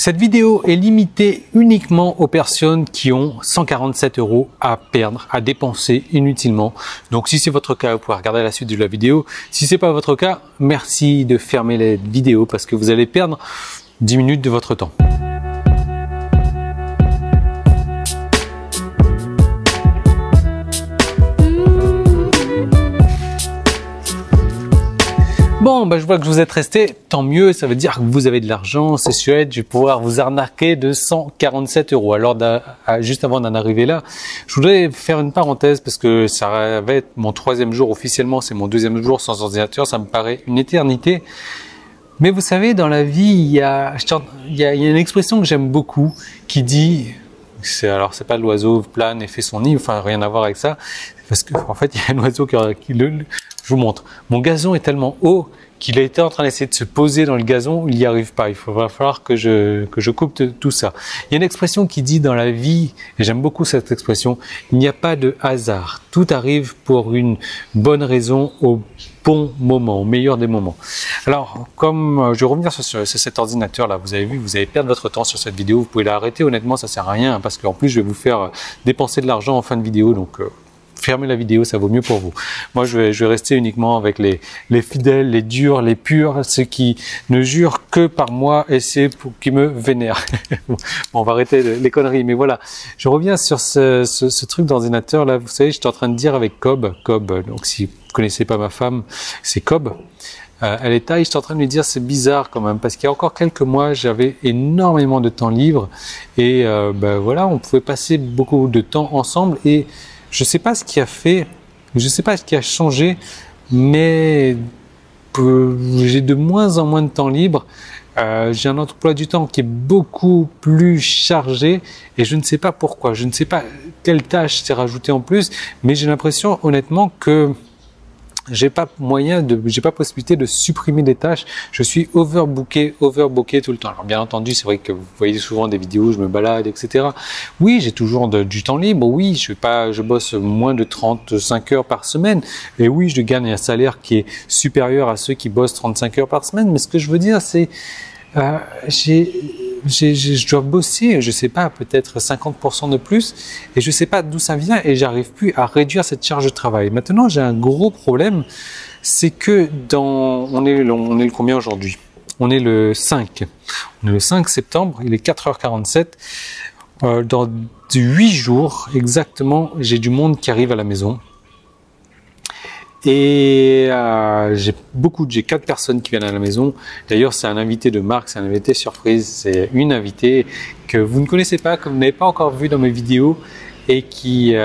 Cette vidéo est limitée uniquement aux personnes qui ont 147 € à perdre, à dépenser inutilement. Donc si c'est votre cas, vous pouvez regarder la suite de la vidéo. Si c'est pas votre cas, merci de fermer la vidéo parce que vous allez perdre 10 minutes de votre temps. Bon, je vois que vous êtes restés, tant mieux, ça veut dire que vous avez de l'argent, c'est chouette, je vais pouvoir vous arnaquer de 147 €. Alors, juste avant d'en arriver là, je voudrais faire une parenthèse parce que ça va être mon 3e jour officiellement, c'est mon 2e jour sans ordinateur, ça me paraît une éternité. Mais vous savez, dans la vie, il y a une expression que j'aime beaucoup qui dit, alors c'est pas l'oiseau plane et fait son nid, enfin rien à voir avec ça, parce que en fait il y a un oiseau je vous montre. Mon gazon est tellement haut qu'il a été en train d'essayer de se poser dans le gazon, il n'y arrive pas. Il va falloir que je coupe tout ça. Il y a une expression qui dit dans la vie, et j'aime beaucoup cette expression, il n'y a pas de hasard. Tout arrive pour une bonne raison au bon moment, au meilleur des moments. Alors, comme je vais revenir sur cet ordinateur là, vous avez vu, vous allez perdre votre temps sur cette vidéo. Vous pouvez l'arrêter, honnêtement, ça sert à rien parce qu'en plus je vais vous faire dépenser de l'argent en fin de vidéo, donc fermez la vidéo, ça vaut mieux pour vous. Moi, je vais rester uniquement avec les fidèles, les durs, les purs, ceux qui ne jurent que par moi et c'est pour qui me vénèrent. Bon, on va arrêter les conneries, mais voilà. Je reviens sur ce truc d'ordinateur là. Vous savez, j'étais en train de dire avec Cobb, donc si vous connaissez pas ma femme, c'est Cobb. Elle est taille, j'étais en train de lui dire c'est bizarre quand même parce qu'il y a encore quelques mois j'avais énormément de temps libre et voilà, on pouvait passer beaucoup de temps ensemble et je sais pas ce qui a fait, je sais pas ce qui a changé, mais j'ai de moins en moins de temps libre. J'ai un emploi du temps qui est beaucoup plus chargé et je ne sais pas pourquoi. Je ne sais pas quelle tâche s'est rajoutée en plus, mais j'ai l'impression honnêtement que j'ai pas possibilité de supprimer des tâches. Je suis overbooké tout le temps. Alors bien entendu, c'est vrai que vous voyez souvent des vidéos, je me balade, etc. Oui, j'ai toujours du temps libre. Oui, je bosse moins de 35 heures par semaine. Et oui, je gagne un salaire qui est supérieur à ceux qui bossent 35 heures par semaine. Mais ce que je veux dire, c'est je dois bosser, je sais pas, peut-être 50% de plus et je sais pas d'où ça vient et j'arrive plus à réduire cette charge de travail. Maintenant, j'ai un gros problème, c'est que on est le combien aujourd'hui? On est le 5. On est le 5 septembre, il est 4h47. Dans 8 jours exactement, j'ai du monde qui arrive à la maison. Et j'ai 4 personnes qui viennent à la maison. D'ailleurs, c'est un invité de marque, c'est un invité surprise, c'est une invitée que vous ne connaissez pas, que vous n'avez pas encore vu dans mes vidéos et qui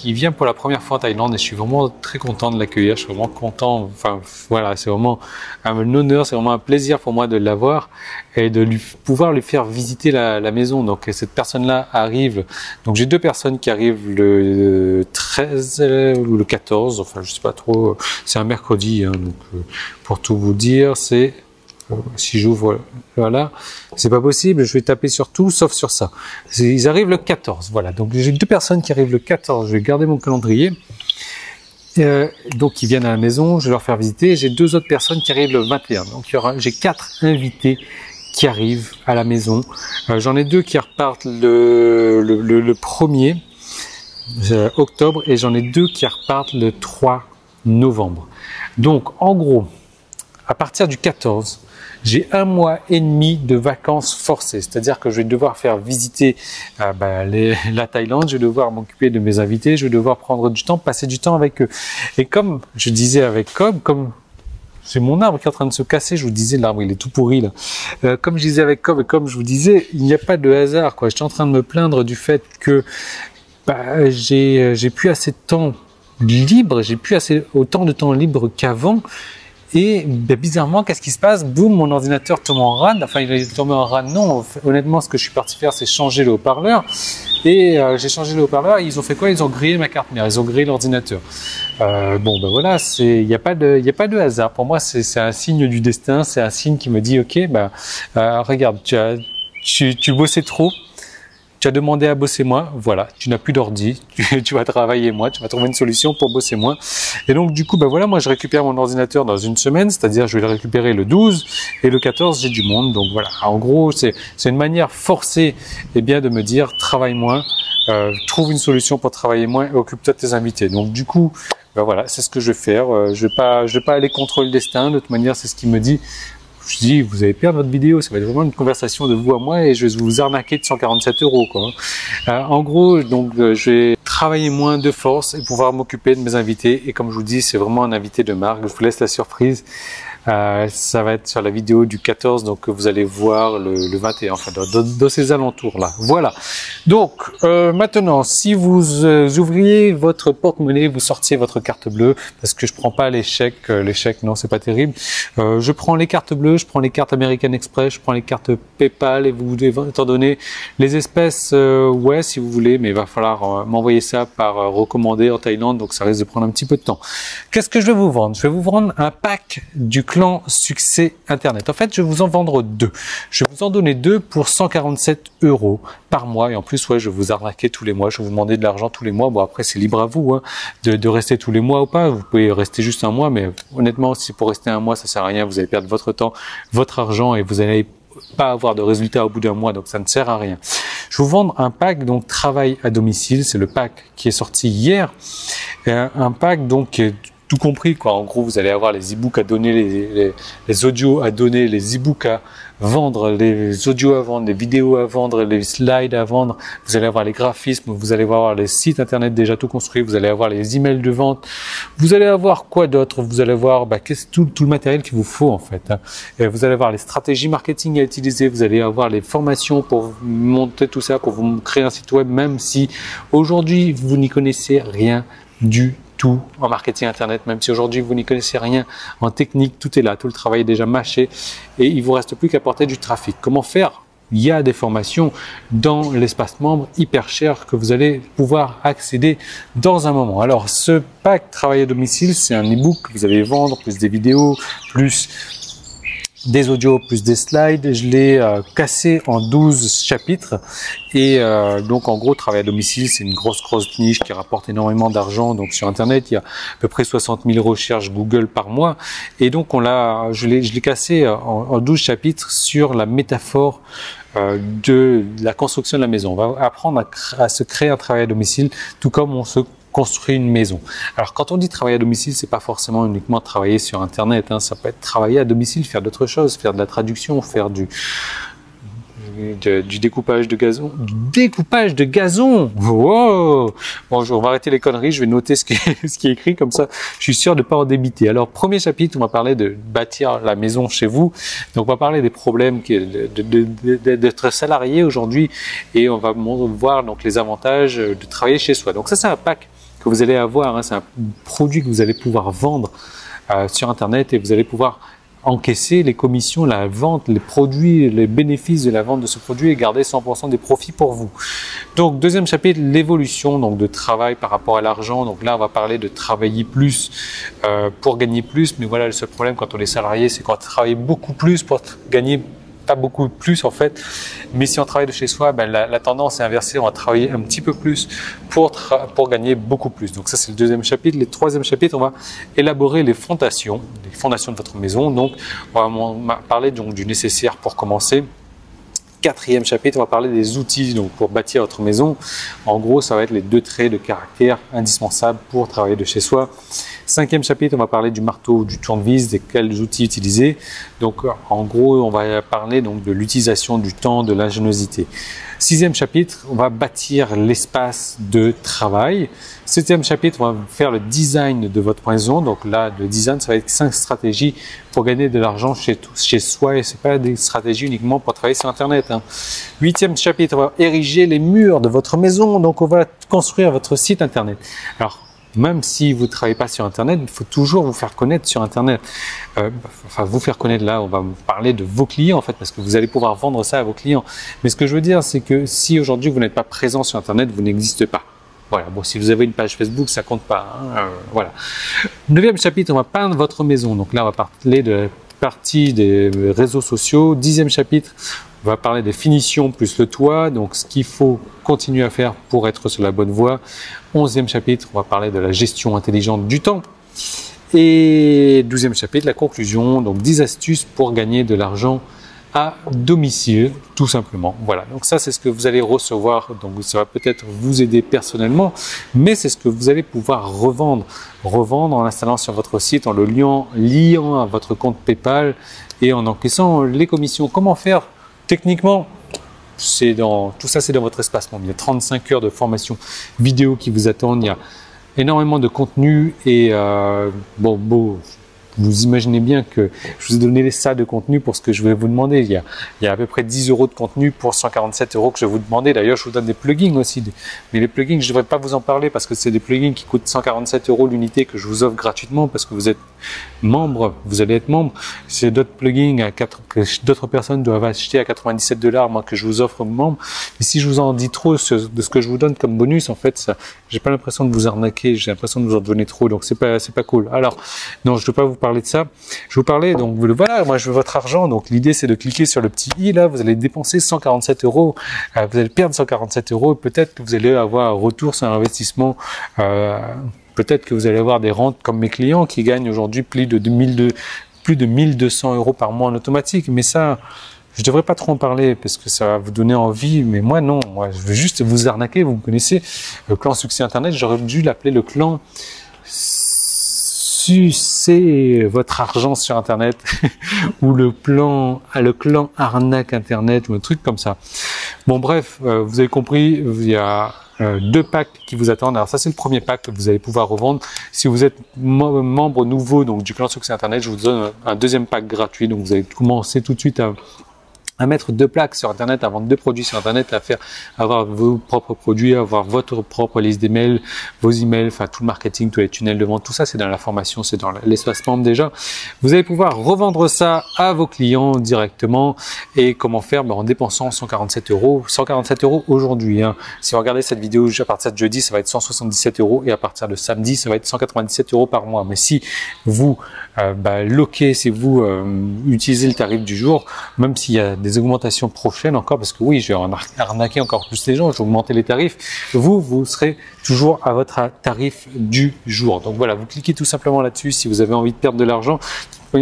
vient pour la première fois en Thaïlande et je suis vraiment très content de l'accueillir, je suis vraiment content, enfin voilà, c'est vraiment un honneur, c'est vraiment un plaisir pour moi de l'avoir et de pouvoir lui faire visiter la maison. Donc cette personne-là arrive, donc j'ai 2 personnes qui arrivent le 13 ou le 14, enfin je sais pas trop, c'est un mercredi, hein, donc pour tout vous dire, c'est si j'ouvre, voilà, c'est pas possible, je vais taper sur tout sauf sur ça. Ils arrivent le 14, voilà. Donc j'ai 2 personnes qui arrivent le 14, je vais garder mon calendrier. Donc ils viennent à la maison, je vais leur faire visiter. J'ai 2 autres personnes qui arrivent le 21. Donc j'ai 4 invités qui arrivent à la maison. J'en ai 2 qui repartent le 1er octobre et j'en ai 2 qui repartent le 3 novembre. Donc en gros, à partir du 14, j'ai 1 mois et demi de vacances forcées. C'est-à-dire que je vais devoir faire visiter la Thaïlande, je vais devoir m'occuper de mes invités, je vais devoir prendre du temps, passer du temps avec eux. Et comme je disais avec Cobb, comme c'est mon arbre qui est en train de se casser, je vous disais, l'arbre il est tout pourri là. Comme je disais avec Cobb et comme je vous disais, il n'y a pas de hasard, quoi. J'étais en train de me plaindre du fait que j'ai plus assez de temps libre, j'ai plus autant de temps libre qu'avant. Et bizarrement, qu'est-ce qui se passe? Boum, mon ordinateur tombe en rade. Enfin, il est tombé en rade. Non, honnêtement, ce que je suis parti faire, c'est changer le haut-parleur. Et j'ai changé le haut-parleur. Ils ont fait quoi? Ils ont grillé ma carte mère. Ils ont grillé l'ordinateur. Voilà, il n'y a pas de hasard. Pour moi, c'est un signe du destin. C'est un signe qui me dit, ok, regarde, tu bossais trop. Tu as demandé à bosser moins, voilà, tu n'as plus d'ordi, tu vas travailler moins, tu vas trouver une solution pour bosser moins. Et donc du coup, ben voilà, moi je récupère mon ordinateur dans une semaine, c'est-à-dire je vais le récupérer le 12 et le 14 j'ai du monde. Donc voilà, en gros c'est une manière forcée de me dire travaille moins, trouve une solution pour travailler moins et occupe-toi de tes invités. Donc du coup, ben voilà, c'est ce que je vais faire. Je vais pas aller contre le destin. De toute manière, c'est ce qu'il me dit. Je dis, vous allez perdre votre vidéo, ça va être vraiment une conversation de vous à moi et je vais vous arnaquer de 147 €, quoi. En gros, donc, je vais travailler moins de force et pouvoir m'occuper de mes invités. Et comme je vous dis, c'est vraiment un invité de marque. Je vous laisse la surprise. Ça va être sur la vidéo du 14, donc vous allez voir le 21, enfin dans ces alentours-là. Voilà. Donc maintenant, si vous ouvriez votre porte-monnaie, vous sortiez votre carte bleue, parce que je prends pas les chèques, non, c'est pas terrible. Je prends les cartes bleues, je prends les cartes American Express, je prends les cartes PayPal et vous devez étant donné les espèces, ouais, si vous voulez, mais il va falloir m'envoyer ça par recommandé en Thaïlande, donc ça risque de prendre un petit peu de temps. Qu'est-ce que je vais vous vendre? Je vais vous vendre un pack du clan succès internet. En fait, je vais vous en vendre deux. Je vais vous en donner deux pour 147 € par mois. Et en plus, ouais, je vais vous arnaquer tous les mois. Je vais vous demander de l'argent tous les mois. Bon, après, c'est libre à vous hein, de rester tous les mois ou pas. Vous pouvez rester juste un mois, mais honnêtement, si pour rester un mois, ça sert à rien. Vous allez perdre votre temps, votre argent et vous allez pas avoir de résultats au bout d'un mois, donc ça ne sert à rien. Je vais vous vendre un pack donc travail à domicile. C'est le pack qui est sorti hier. Et un pack donc tout compris quoi. En gros, vous allez avoir les e-books à donner, les audios à donner, les e-books à vendre, les audios à vendre, les vidéos à vendre, les slides à vendre. Vous allez avoir les graphismes, vous allez avoir les sites internet déjà tout construits, vous allez avoir les emails de vente. Vous allez avoir quoi d'autre? Vous allez avoir tout le matériel qu'il vous faut en fait. Hein. Et vous allez avoir les stratégies marketing à utiliser, vous allez avoir les formations pour monter tout ça, pour vous créer un site web, même si aujourd'hui vous n'y connaissez rien du tout en marketing internet, même si aujourd'hui vous n'y connaissez rien en technique, tout est là, tout le travail est déjà mâché et il vous reste plus qu'à porter du trafic. Comment faire? Il y a des formations dans l'espace membre hyper cher que vous allez pouvoir accéder dans un moment. Alors ce pack travail à domicile, c'est un e-book que vous allez vendre, plus des vidéos, plus des audios plus des slides. Je l'ai cassé en 12 chapitres et donc en gros travail à domicile c'est une grosse niche qui rapporte énormément d'argent. Donc sur internet il y a à peu près 60 000 recherches Google par mois et donc je l'ai cassé en 12 chapitres sur la métaphore de la construction de la maison. On va apprendre à se créer un travail à domicile tout comme on se construire une maison. Alors quand on dit travailler à domicile, c'est pas forcément uniquement travailler sur internet, hein. Ça peut être travailler à domicile, faire d'autres choses, faire de la traduction, faire du découpage de gazon. Du découpage de gazon. Wow. Bon, on va arrêter les conneries, je vais noter ce qui est écrit, comme ça je suis sûr de ne pas en débiter. Alors premier chapitre, on va parler de bâtir la maison chez vous. Donc on va parler des problèmes d'être salarié aujourd'hui et on va voir donc les avantages de travailler chez soi. Donc ça c'est un pack que vous allez avoir, hein. C'est un produit que vous allez pouvoir vendre sur internet et vous allez pouvoir encaisser les commissions, la vente, les produits, les bénéfices de la vente de ce produit et garder 100% des profits pour vous. Donc deuxième chapitre, l'évolution donc de travail par rapport à l'argent. Donc là on va parler de travailler plus pour gagner plus, mais voilà le seul problème quand on est salarié, c'est qu'on travaille beaucoup plus pour gagner pas beaucoup plus en fait, mais si on travaille de chez soi, ben la tendance est inversée, on va travailler un petit peu plus pour gagner beaucoup plus. Donc ça c'est le deuxième chapitre. Le troisième chapitre, on va élaborer les fondations de votre maison. Donc on va parler donc du nécessaire pour commencer. Quatrième chapitre, on va parler des outils donc pour bâtir votre maison. En gros, ça va être les 2 traits de caractère indispensables pour travailler de chez soi. Cinquième chapitre, on va parler du marteau, du tournevis, de quels outils utiliser. Donc, en gros, on va parler donc de l'utilisation du temps, de l'ingéniosité. Sixième chapitre, on va bâtir l'espace de travail. Septième chapitre, on va faire le design de votre maison. Donc là, le design, ça va être 5 stratégies pour gagner de l'argent chez soi. Et c'est pas des stratégies uniquement pour travailler sur Internet, hein. Huitième chapitre, on va ériger les murs de votre maison. Donc on va construire votre site Internet. Alors, même si vous ne travaillez pas sur Internet, il faut toujours vous faire connaître sur Internet. Enfin, vous faire connaître là, on va parler de vos clients en fait, parce que vous allez pouvoir vendre ça à vos clients. Mais ce que je veux dire, c'est que si aujourd'hui vous n'êtes pas présent sur Internet, vous n'existez pas. Voilà, bon, si vous avez une page Facebook, ça compte pas, hein, voilà. Neuvième chapitre, on va peindre votre maison. Donc là, on va parler de partie des réseaux sociaux. Dixième chapitre, On va parler des finitions plus le toit, donc ce qu'il faut continuer à faire pour être sur la bonne voie. 11e chapitre, on va parler de la gestion intelligente du temps. Et 12e chapitre, la conclusion, donc 10 astuces pour gagner de l'argent à domicile, tout simplement. Voilà, donc ça c'est ce que vous allez recevoir, donc ça va peut-être vous aider personnellement, mais c'est ce que vous allez pouvoir revendre en installant sur votre site, en le liant à votre compte PayPal et en encaissant les commissions. Comment faire techniquement? Tout ça c'est dans votre espace membre. Il y a 35 heures de formation vidéo qui vous attendent, il y a énormément de contenu et vous imaginez bien que je vous ai donné les salles de contenu pour ce que je vais vous demander. Il y a à peu près 10 € de contenu pour 147 € que je vais vous demander. D'ailleurs, je vous donne des plugins aussi. Mais les plugins, je ne devrais pas vous en parler parce que c'est des plugins qui coûtent 147 € l'unité que je vous offre gratuitement parce que vous êtes membre, vous allez être membre. C'est d'autres plugins que d'autres personnes doivent acheter à 97 $, moi que je vous offre membre. Mais si je vous en dis trop de ce que je vous donne comme bonus, en fait, j'ai pas l'impression de vous arnaquer, j'ai l'impression de vous en donner trop, donc c'est pas cool. Alors, non, je ne veux pas vous parler de ça. Je vous parlais, donc voilà, moi je veux votre argent, donc l'idée c'est de cliquer sur le petit i là, vous allez dépenser 147 €, vous allez perdre 147 €, et peut-être que vous allez avoir un retour sur un investissement, peut-être que vous allez avoir des rentes comme mes clients qui gagnent aujourd'hui plus de 1200 € par mois en automatique, mais ça, je devrais pas trop en parler parce que ça va vous donner envie, mais moi non, moi je veux juste vous arnaquer. Vous me connaissez, le clan succès internet, j'aurais dû l'appeler le clan sucer votre argent sur internet ou le clan arnaque internet ou un truc comme ça. Bon bref, vous avez compris, il y a 2 packs qui vous attendent. Alors ça c'est le premier pack que vous allez pouvoir revendre. Si vous êtes membre nouveau donc du clan succès internet, je vous donne un 2e pack gratuit. Donc vous allez commencer tout de suite à mettre 2 plaques sur internet, à vendre 2 produits sur internet, avoir vos propres produits, avoir votre propre liste d'emails, vos emails, enfin tout le marketing, tous les tunnels de vente, tout ça c'est dans la formation, c'est dans l'espace membre déjà. Vous allez pouvoir revendre ça à vos clients directement. Et comment faire? En dépensant 147 €. 147 € aujourd'hui, hein. Si vous regardez cette vidéo à partir de jeudi, ça va être 177 € et à partir de samedi, ça va être 197 € par mois. Mais si vous loquez, si vous utilisez le tarif du jour, même s'il y a des augmentations prochaines encore, parce que oui, je vais arnaquer encore plus les gens, je vais augmenter les tarifs, vous serez toujours à votre tarif du jour. Donc voilà, vous cliquez tout simplement là-dessus si vous avez envie de perdre de l'argent.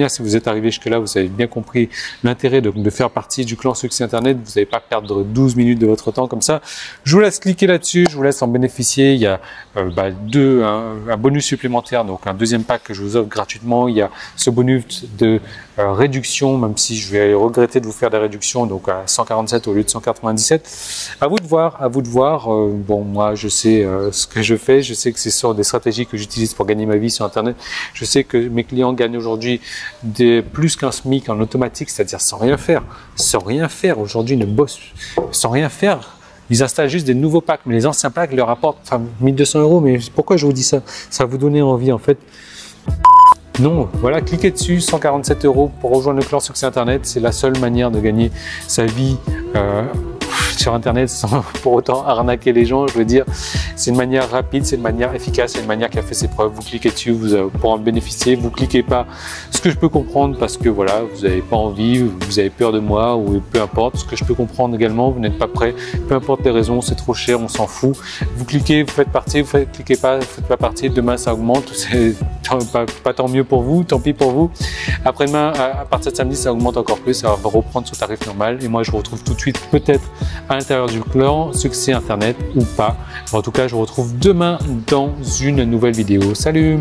Si vous êtes arrivé jusque-là, vous avez bien compris l'intérêt de faire partie du clan succès internet. Vous n'allez pas perdre 12 minutes de votre temps comme ça. Je vous laisse cliquer là-dessus, je vous laisse en bénéficier. Il y a un bonus supplémentaire, donc un 2e pack que je vous offre gratuitement. Il y a ce bonus de réduction, même si je vais regretter de vous faire des réductions, donc à 147 au lieu de 197. À vous de voir. Bon, moi, je sais ce que je fais. Je sais que c'est sur des stratégies que j'utilise pour gagner ma vie sur internet. Je sais que mes clients gagnent aujourd'hui plus qu'un SMIC en automatique, c'est-à-dire sans rien faire. Aujourd'hui, ils ne bossent sans rien faire. Ils installent juste des nouveaux packs, mais les anciens packs leur apportent 1200 €. Mais pourquoi je vous dis ça? Ça va vous donner envie en fait. Non, voilà, cliquez dessus, 147 € pour rejoindre le clan succès internet. C'est la seule manière de gagner sa vie sur internet sans pour autant arnaquer les gens. Je veux dire, c'est une manière rapide, c'est une manière efficace, c'est une manière qui a fait ses preuves. Vous cliquez dessus, vous pourrez en bénéficier. Vous cliquez pas, ce que je peux comprendre, parce que voilà, vous n'avez pas envie, vous avez peur de moi ou peu importe. Ce que je peux comprendre également, vous n'êtes pas prêt, peu importe les raisons, c'est trop cher, on s'en fout. Vous cliquez, vous faites partie, cliquez pas, vous faites pas partie. Demain ça augmente, c'est pas tant mieux pour vous, tant pis pour vous. Après-demain, à partir de samedi, ça augmente encore plus, ça va reprendre son tarif normal. Et moi, je vous retrouve tout de suite, peut-être à l'intérieur du clan succès internet ou pas. En tout cas, je vous retrouve demain dans une nouvelle vidéo. Salut!